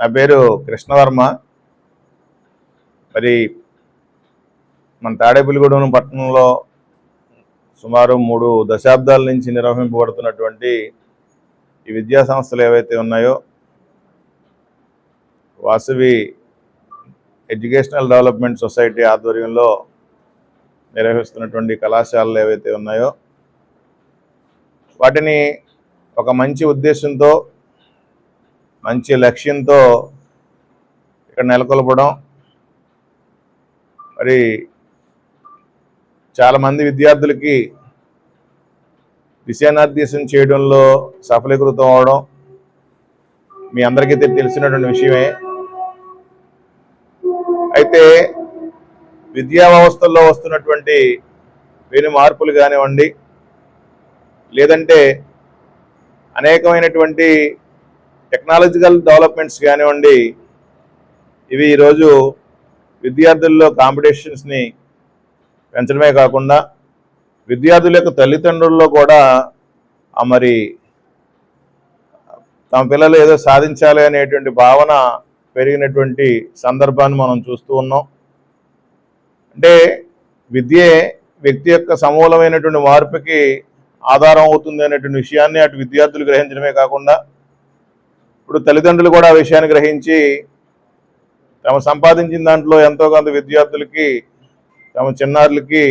నా పేరు కృష్ణవర్మ. మరి మన తాడేపల్లిగూడెం పట్టణంలో సుమారు 3 దశాబ్దాల నుంచి నిర్వహింపబడుతున్నటువంటి ఈ విద్యా సంస్థలు ఏవైతే ఉన్నాయో, వాసవి ఎడ్యుకేషనల్ డెవలప్మెంట్ సొసైటీ ఆధ్వర్యంలో నిర్వహిస్తున్నటువంటి కళాశాలలు ఏవైతే ఉన్నాయో, వాటిని ఒక మంచి ఉద్దేశంతో, మంచి లక్ష్యంతో ఇక్కడ నెలకొల్పడం, మరి చాలామంది విద్యార్థులకి దిశానిర్దేశం చేయడంలో సఫలీకృతం అవడం మీ అందరికీ తెలిసినటువంటి విషయమే. అయితే విద్యా వ్యవస్థల్లో వస్తున్నటువంటి వేరు మార్పులు కానివ్వండి, లేదంటే అనేకమైనటువంటి టెక్నాలజికల్ డెవలప్మెంట్స్ కానివ్వండి, ఇవి ఈరోజు విద్యార్థుల్లో కాంపిటీషన్స్ని పెంచడమే కాకుండా విద్యార్థుల యొక్క తల్లిదండ్రుల్లో కూడా మరి తమ పిల్లలు ఏదో సాధించాలి అనేటువంటి భావన పెరిగినటువంటి సందర్భాన్ని మనం చూస్తూ ఉన్నాం. అంటే విద్యే వ్యక్తి యొక్క సమూలమైనటువంటి మార్పుకి ఆధారం అవుతుంది అనేటువంటి విషయాన్ని అటు విద్యార్థులు గ్రహించడమే కాకుండా ఇప్పుడు తల్లిదండ్రులు కూడా ఆ విషయాన్ని గ్రహించి తమ సంపాదించిన దాంట్లో ఎంతో కొంత విద్యార్థులకి, తమ చిన్నారులకి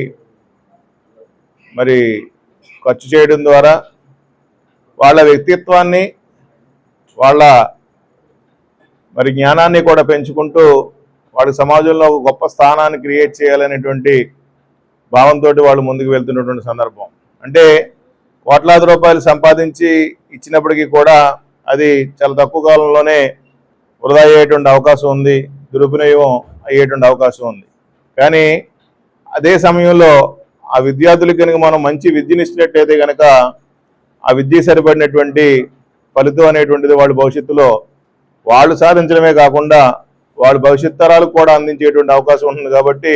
మరి ఖర్చు చేయడం ద్వారా వాళ్ళ వ్యక్తిత్వాన్ని, వాళ్ళ మరి జ్ఞానాన్ని కూడా పెంచుకుంటూ వాళ్ళ సమాజంలో ఒక గొప్ప స్థానాన్ని క్రియేట్ చేయాలనేటువంటి భావంతో వాళ్ళు ముందుకు వెళ్తున్నటువంటి సందర్భం. అంటే కోట్లాది రూపాయలు సంపాదించి ఇచ్చినప్పటికీ కూడా అది చాలా తక్కువ కాలంలోనే వృధా అయ్యేటువంటి అవకాశం ఉంది, దురుపయోగం అయ్యేటువంటి అవకాశం ఉంది. కానీ అదే సమయంలో ఆ విద్యార్థులకు కనుక మనం మంచి విద్యను ఇచ్చినట్టయితే కనుక ఆ విద్య సరిపడినటువంటి ఫలితం అనేటువంటిది వాళ్ళ భవిష్యత్తులో వాళ్ళు సాధించడమే కాకుండా వాళ్ళ భవిష్యత్ తరాలకు కూడా అందించేటువంటి అవకాశం ఉంటుంది. కాబట్టి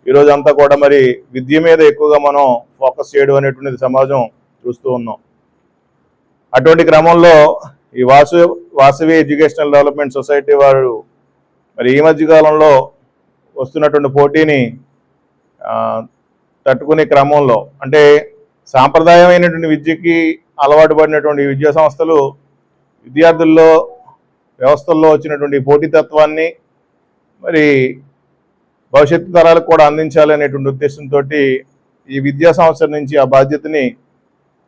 ఈరోజు అంతా కూడా మరి విద్య మీద ఎక్కువగా మనం ఫోకస్ చేయడం అనేటువంటిది సమాజం చూస్తూ ఉన్నాం. అటువంటి క్రమంలో ఈ వాసవి ఎడ్యుకేషనల్ డెవలప్మెంట్ సొసైటీ వారు మరి ఈ మధ్యకాలంలో వస్తున్నటువంటి పోటీని తట్టుకునే క్రమంలో, అంటే సాంప్రదాయమైనటువంటి విద్యకి అలవాటు పడినటువంటి విద్యా సంస్థలు విద్యార్థుల్లో వ్యవస్థల్లో వచ్చినటువంటి పోటీతత్వాన్ని మరి భవిష్యత్తు తరాలకు కూడా అందించాలి అనేటువంటి ఉద్దేశంతో ఈ విద్యా సంస్థల నుంచి ఆ బాధ్యతని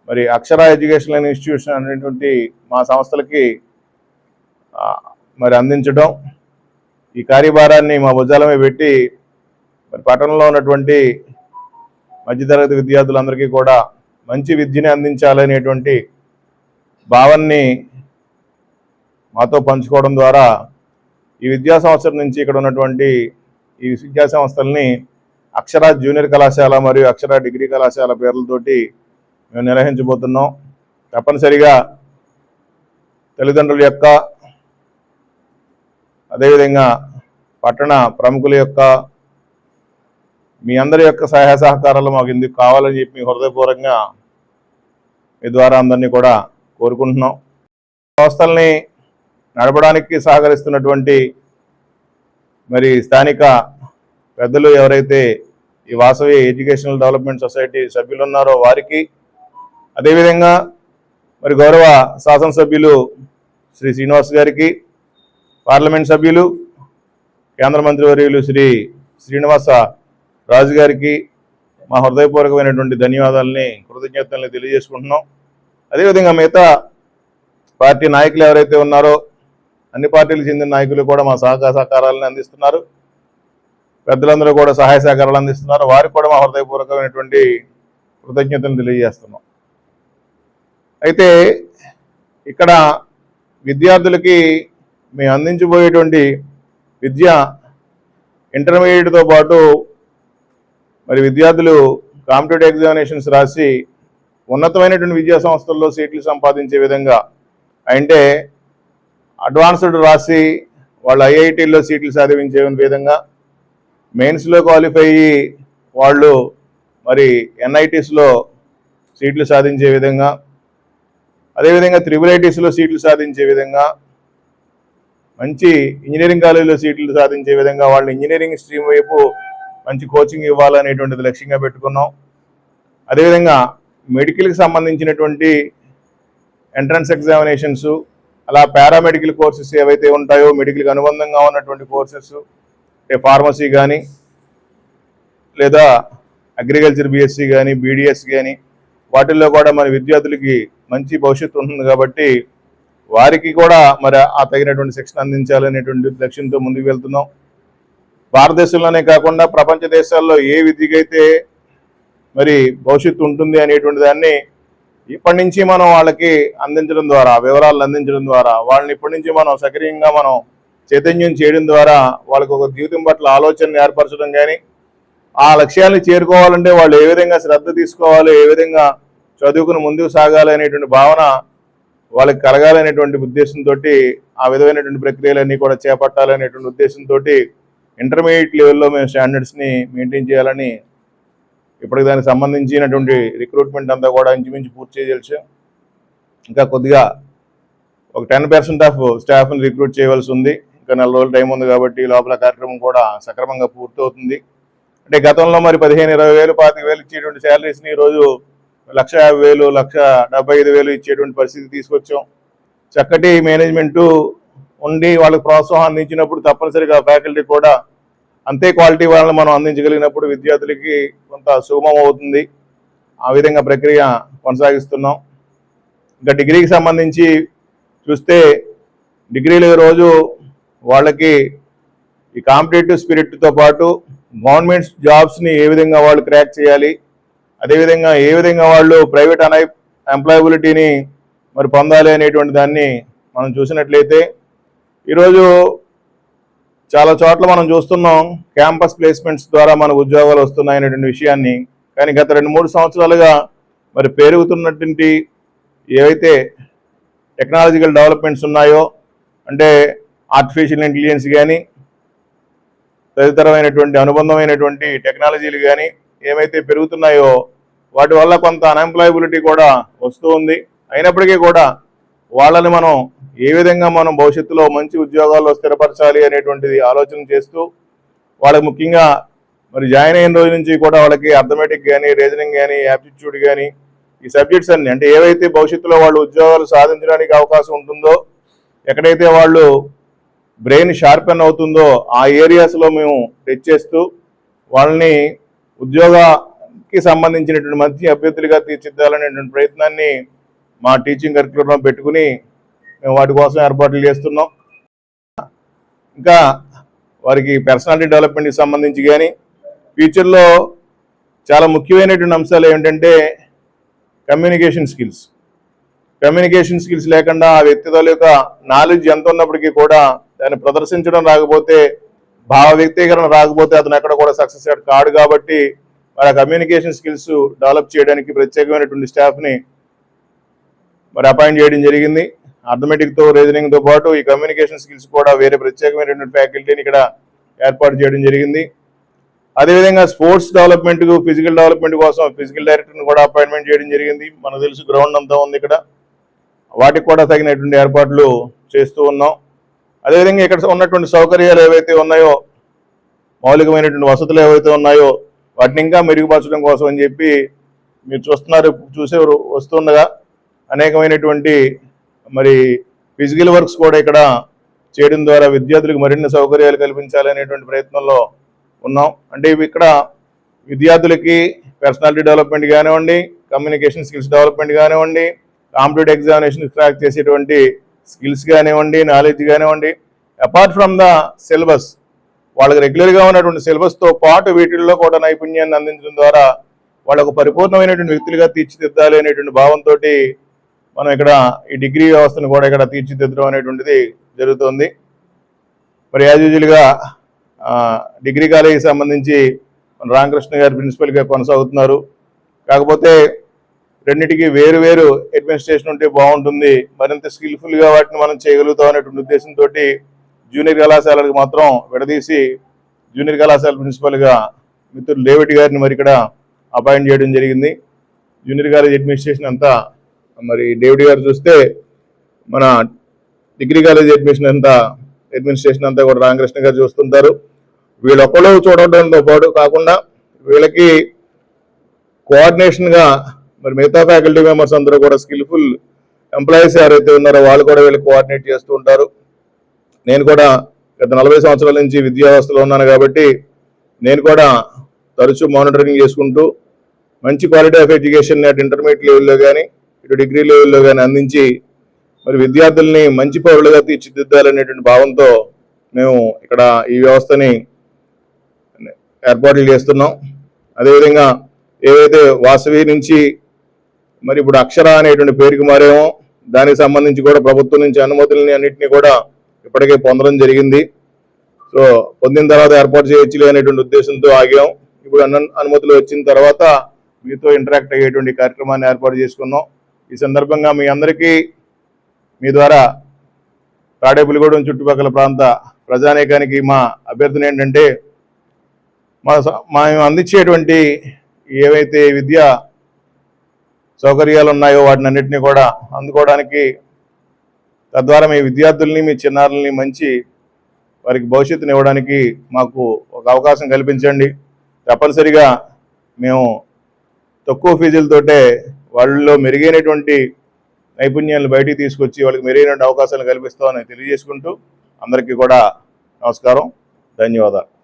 మరి అక్షర ఎడ్యుకేషనల్ ఇన్స్టిట్యూషన్ అనేటువంటి మా సంస్థలకి మరి అందించడం, ఈ కార్యభారాన్ని మా భుజాలమే పెట్టి మరి పట్టణంలో ఉన్నటువంటి మధ్యతరగతి విద్యార్థులందరికీ కూడా మంచి విద్యని అందించాలనేటువంటి భావాన్ని మాతో పంచుకోవడం ద్వారా ఈ విద్యా సంవత్సరం నుంచి ఇక్కడ ఉన్నటువంటి ఈ విద్యా సంస్థల్ని అక్షర జూనియర్ కళాశాల మరియు అక్షర డిగ్రీ కళాశాల పేర్లతోటి మేము నిర్వహించబోతున్నాం. తప్పనిసరిగా తల్లిదండ్రుల యొక్క, అదేవిధంగా పట్టణ ప్రముఖుల యొక్క, మీ అందరి యొక్క సహాయ సహకారాలు మాకు ఎందుకు కావాలని చెప్పి హృదయపూర్వకంగా మీ ద్వారా అందరినీ కూడా కోరుకుంటున్నాం. సంస్థల్ని నడపడానికి సహకరిస్తున్నటువంటి మరి స్థానిక పెద్దలు ఎవరైతే ఈ వాసవి ఎడ్యుకేషనల్ డెవలప్మెంట్ సొసైటీ సభ్యులు ఉన్నారో వారికి, అదేవిధంగా మరి గౌరవ శాసనసభ్యులు శ్రీ శ్రీనివాస్ గారికి, పార్లమెంట్ సభ్యులు కేంద్ర మంత్రివర్యులు శ్రీ శ్రీనివాస రాజు గారికి మా హృదయపూర్వకమైనటువంటి ధన్యవాదాలని, కృతజ్ఞతల్ని తెలియజేసుకుంటున్నాం. అదేవిధంగా మిగతా పార్టీ నాయకులు ఎవరైతే ఉన్నారో అన్ని పార్టీలకు చెందిన నాయకులు కూడా మా సహకారాలను అందిస్తున్నారు, పెద్దలందరూ కూడా సహాయ సహకారాలు అందిస్తున్నారు. వారికి కూడా మా హృదయపూర్వకమైనటువంటి కృతజ్ఞతలు తెలియజేస్తున్నాం. అయితే ఇక్కడ విద్యార్థులకి మేము అందించబోయేటువంటి విద్య ఇంటర్మీడియట్తో పాటు మరి విద్యార్థులు కాంపిటేటివ్ ఎగ్జామినేషన్స్ రాసి ఉన్నతమైనటువంటి విద్యా సంస్థల్లో సీట్లు సంపాదించే విధంగా, అంటే అడ్వాన్స్డ్ రాసి వాళ్ళు ఐఐటీల్లో సీట్లు సాధించే విధంగా, మెయిన్స్లో క్వాలిఫై అయ్యి వాళ్ళు మరి ఎన్ఐటీస్లో సీట్లు సాధించే విధంగా, అదేవిధంగా త్రిబుల్ ఐటీస్లో సీట్లు సాధించే విధంగా, మంచి ఇంజనీరింగ్ కాలేజీలో సీట్లు సాధించే విధంగా వాళ్ళు ఇంజనీరింగ్ స్ట్రీమ్ వైపు మంచి కోచింగ్ ఇవ్వాలనేటువంటిది లక్ష్యంగా పెట్టుకున్నాం. అదేవిధంగా మెడికల్కి సంబంధించినటువంటి ఎంట్రన్స్ ఎగ్జామినేషన్స్, అలా పారామెడికల్ కోర్సెస్ ఏవైతే ఉంటాయో మెడికల్కి అనుబంధంగా ఉన్నటువంటి కోర్సెస్, ఫార్మసీ కానీ లేదా అగ్రికల్చర్ బీఎస్సీ కానీ బీడీఎస్ కానీ వాటిల్లో కూడా మన విద్యార్థులకి మంచి భవిష్యత్తు ఉంటుంది కాబట్టి వారికి కూడా మరి ఆ తగినటువంటి శిక్షణ అందించాలనేటువంటి లక్ష్యంతో ముందుకు వెళ్తున్నాం. భారతదేశంలోనే కాకుండా ప్రపంచ దేశాల్లో ఏ విద్యకైతే మరి భవిష్యత్తు ఉంటుంది అనేటువంటి దాన్ని ఇప్పటి నుంచి మనం వాళ్ళకి అందించడం ద్వారా, వివరాలను అందించడం ద్వారా, వాళ్ళని ఇప్పటి నుంచి మనం సక్రియంగా మనం చైతన్యం చేయడం ద్వారా వాళ్ళకు ఒక జీవితం పట్ల ఆలోచనని ఏర్పరచడం కానీ, ఆ లక్ష్యాన్ని చేరుకోవాలంటే వాళ్ళు ఏ విధంగా శ్రద్ధ తీసుకోవాలి, ఏ విధంగా చదువుకుని ముందుకు సాగాలి అనేటువంటి భావన వాళ్ళకి కలగాలనేటువంటి ఉద్దేశంతో ఆ విధమైనటువంటి ప్రక్రియలన్నీ కూడా చేపట్టాలనేటువంటి ఉద్దేశంతో ఇంటర్మీడియట్ లెవెల్లో మేము స్టాండర్డ్స్ని మెయింటైన్ చేయాలని ఇప్పటికి దానికి సంబంధించినటువంటి రిక్రూట్మెంట్ అంతా కూడా ఇంచుమించు పూర్తి చేయవచ్చు. ఇంకా కొద్దిగా ఒక 10% ఆఫ్ స్టాఫ్ని రిక్రూట్ చేయవలసి ఉంది. ఇంకా 4 రోజులు టైం ఉంది కాబట్టి లోపల కార్యక్రమం కూడా సక్రమంగా పూర్తవుతుంది. అంటే గతంలో మరి 15,000, 20,000, 25,000 ఇచ్చేటువంటి శాలరీస్ని ఈరోజు 1,50,000, 1,75,000 ఇచ్చేటువంటి పరిస్థితి తీసుకొచ్చాం. చక్కటి మేనేజ్మెంటు ఉండి వాళ్ళకి ప్రోత్సాహం అందించినప్పుడు తప్పనిసరిగా ఫ్యాకల్టీ కూడా అంతే క్వాలిటీ వాళ్ళని మనం అందించగలిగినప్పుడు విద్యార్థులకి కొంత సుగమం అవుతుంది. ఆ విధంగా ప్రక్రియ కొనసాగిస్తున్నాం. ఇంకా డిగ్రీకి సంబంధించి చూస్తే డిగ్రీలు రోజు వాళ్ళకి ఈ కాంపిటేటివ్ స్పిరిట్తో పాటు గవర్నమెంట్ జాబ్స్ని ఏ విధంగా వాళ్ళు క్రాక్ చేయాలి, అదేవిధంగా ఏ విధంగా వాళ్ళు ప్రైవేట్ ఎంప్లాయబిలిటీని మరి పొందాలి అనేటువంటి దాన్ని మనం చూసినట్లయితే ఈరోజు చాలా చోట్ల మనం చూస్తున్నాం క్యాంపస్ ప్లేస్మెంట్స్ ద్వారా మనకు ఉద్యోగాలు వస్తున్నాయనేటువంటి విషయాన్ని. కానీ గత 2-3 సంవత్సరాలుగా మరి పెరుగుతున్నటువంటి ఏవైతే టెక్నాలజికల్ డెవలప్మెంట్స్ ఉన్నాయో, అంటే ఆర్టిఫిషియల్ ఇంటెలిజెన్స్ కానీ తదితరమైనటువంటి అనుబంధమైనటువంటి టెక్నాలజీలు కానీ ఏమైతే పెరుగుతున్నాయో వాటి వల్ల కొంత అన్ఎంప్లాయబిలిటీ కూడా వస్తూ ఉంది. అయినప్పటికీ కూడా వాళ్ళని మనం ఏ విధంగా మనం భవిష్యత్తులో మంచి ఉద్యోగాల్లో స్థిరపరచాలి అనేటువంటిది ఆలోచన చేస్తూ వాళ్ళకి ముఖ్యంగా మరి జాయిన్ అయిన రోజు నుంచి కూడా వాళ్ళకి అర్థమెటిక్ కానీ, రీజనింగ్ కానీ, యాప్టిట్యూడ్ కానీ ఈ సబ్జెక్ట్స్ అన్ని, అంటే ఏవైతే భవిష్యత్తులో వాళ్ళు ఉద్యోగాలు సాధించడానికి అవకాశం ఉంటుందో, ఎక్కడైతే వాళ్ళు బ్రెయిన్ షార్పెన్ అవుతుందో ఆ ఏరియాస్లో మేము టచ్ చేస్తూ వాళ్ళని ఉద్యోగానికి సంబంధించినటువంటి మంచి అభ్యర్థులుగా తీర్చిదిద్దాలనేటువంటి ప్రయత్నాన్ని మా టీచింగ్ కరిక్యులంలో పెట్టుకుని మేము వాటి కోసం ఏర్పాట్లు చేస్తున్నాం. ఇంకా వారికి పర్సనాలిటీ డెవలప్మెంట్కి సంబంధించి కానీ ఫ్యూచర్లో చాలా ముఖ్యమైనటువంటి అంశాలు ఏమిటంటే కమ్యూనికేషన్ స్కిల్స్ లేకుండా ఆ వ్యక్తిత్వాల యొక్క నాలెడ్జ్ ఎంత ఉన్నప్పటికీ కూడా దాన్ని ప్రదర్శించడం రాకపోతే, భావ వ్యక్తీకరణ రాకపోతే అతను ఎక్కడ కూడా సక్సెస్ కాడు. కాబట్టి మరి ఆ కమ్యూనికేషన్ స్కిల్స్ డెవలప్ చేయడానికి ప్రత్యేకమైనటువంటి స్టాఫ్ని మరి అపాయింట్ చేయడం జరిగింది. అర్థమెటిక్తో, రీజనింగ్తో పాటు ఈ కమ్యూనికేషన్ స్కిల్స్ కూడా వేరే ప్రత్యేకమైనటువంటి ఫ్యాకల్టీని ఇక్కడ ఏర్పాటు చేయడం జరిగింది. అదేవిధంగా స్పోర్ట్స్ డెవలప్మెంట్కు, ఫిజికల్ డెవలప్మెంట్ కోసం ఫిజికల్ డైరెక్టర్ని కూడా అపాయింట్మెంట్ చేయడం జరిగింది. మనకు తెలుసు గ్రౌండ్ అంతా ఉంది ఇక్కడ, వాటికి కూడా తగినటువంటి ఏర్పాట్లు చేస్తూ ఉన్నాం. అదేవిధంగా ఇక్కడ ఉన్నటువంటి సౌకర్యాలు ఏవైతే ఉన్నాయో, మౌలికమైనటువంటి వసతులు ఏవైతే ఉన్నాయో వాటిని ఇంకా మెరుగుపరచడం కోసం అని చెప్పి మీరు చూసే వస్తుండగా అనేకమైనటువంటి మరి ఫిజికల్ వర్క్స్ కూడా ఇక్కడ చేయడం ద్వారా విద్యార్థులకు మరిన్ని సౌకర్యాలు కల్పించాలనేటువంటి ప్రయత్నంలో ఉన్నాం. అంటే ఇవి ఇక్కడ విద్యార్థులకి పర్సనాలిటీ డెవలప్మెంట్ కానివ్వండి, కమ్యూనికేషన్ స్కిల్స్ డెవలప్మెంట్ కానివ్వండి, కాంపిటేటివ్ ఎగ్జామినేషన్ క్రాక్ చేసేటువంటి స్కిల్స్ కానివ్వండి, నాలెడ్జ్ కానివ్వండి, అపార్ట్ ఫ్రమ్ ద సిలబస్ వాళ్ళకి రెగ్యులర్గా ఉన్నటువంటి సిలబస్తో పాటు వీటిల్లో కూడా నైపుణ్యాన్ని అందించడం ద్వారా వాళ్ళకు పరిపూర్ణమైనటువంటి వ్యక్తులుగా తీర్చిదిద్దాలి అనేటువంటి భావంతో మనం ఇక్కడ ఈ డిగ్రీ వ్యవస్థను కూడా ఇక్కడ తీర్చిదిద్దడం అనేటువంటిది జరుగుతుంది. మరి యాజ్ యూజువల్గా డిగ్రీ కాలేజీకి సంబంధించి మన రామకృష్ణ గారు ప్రిన్సిపల్గా కొనసాగుతున్నారు. కాకపోతే రెండింటికి వేరు అడ్మినిస్ట్రేషన్ ఉంటే బాగుంటుంది, మరింత స్కిల్ఫుల్గా వాటిని మనం చేయగలుగుతాం అనేటువంటి ఉద్దేశంతో జూనియర్ కళాశాలకు మాత్రం విడదీసి జూనియర్ కళాశాల ప్రిన్సిపల్గా మిత్రులు డేవిడ్ గారిని మరి ఇక్కడ అపాయింట్ చేయడం జరిగింది. జూనియర్ కాలేజ్ అడ్మినిస్ట్రేషన్ అంతా మరి డేవిడ్ గారు చూస్తే, మన డిగ్రీ కాలేజ్ అడ్మిషన్ అంతా అడ్మినిస్ట్రేషన్ అంతా కూడా రామకృష్ణ గారు చూస్తుంటారు. వీళ్ళొక్కళ్ళు చూడడంతో పాటు కాకుండా వీళ్ళకి కోఆర్డినేషన్గా మరి మిగతా ఫ్యాకల్టీ మెంబర్స్ అందరూ కూడా స్కిల్ఫుల్ ఎంప్లాయీస్ ఎవరైతే ఉన్నారో వాళ్ళు కూడా వీళ్ళు కోఆర్డినేట్ చేస్తూ ఉంటారు. నేను కూడా గత 40 సంవత్సరాల నుంచి విద్యా వ్యవస్థలో ఉన్నాను కాబట్టి నేను కూడా తరచూ మానిటరింగ్ చేసుకుంటూ మంచి క్వాలిటీ ఆఫ్ ఎడ్యుకేషన్ అటు ఇంటర్మీడియట్ లెవెల్లో కానీ ఇటు డిగ్రీ లెవెల్లో కానీ అందించి మరి విద్యార్థుల్ని మంచి పౌరులుగా తీర్చిదిద్దాలనేటువంటి భావంతో మేము ఇక్కడ ఈ వ్యవస్థని ఏర్పాట్లు చేస్తున్నాం. అదేవిధంగా ఏవైతే వాసవి నుంచి మరి ఇప్పుడు అక్షర అనేటువంటి పేరుకి మారేమో దానికి సంబంధించి కూడా ప్రభుత్వం నుంచి అనుమతులని అన్నింటినీ కూడా ఇప్పటికే పొందడం జరిగింది. సో పొందిన తర్వాత ఏర్పాటు చేయొచ్చులే అనేటువంటి ఉద్దేశంతో ఆగాం. ఇప్పుడు అనుమతులు వచ్చిన తర్వాత మీతో ఇంటరాక్ట్ అయ్యేటువంటి కార్యక్రమాన్ని ఏర్పాటు చేసుకున్నాం. ఈ సందర్భంగా మీ అందరికీ మీ ద్వారా తాడేపల్లిగూడెం చుట్టుపక్కల ప్రాంత ప్రజానీకానికి మా అభ్యర్థన ఏంటంటే మేము అందించేటువంటి ఏవైతే విద్యా సౌకర్యాలు ఉన్నాయో వాటిని అన్నింటినీ కూడా అందుకోవడానికి తద్వారా మీ విద్యార్థుల్ని మీ చిన్నారుల్ని మంచి వారికి భవిష్యత్తుని ఇవ్వడానికి మాకు ఒక అవకాశం కల్పించండి. తప్పనిసరిగా మేము తక్కువ ఫీజులతోటే వాళ్ళలో మెరుగైనటువంటి నైపుణ్యాలను బయటికి తీసుకొచ్చి వాళ్ళకి మెరుగైన అవకాశాలు కల్పిస్తామని తెలియజేసుకుంటూ అందరికీ కూడా నమస్కారం, ధన్యవాదాలు.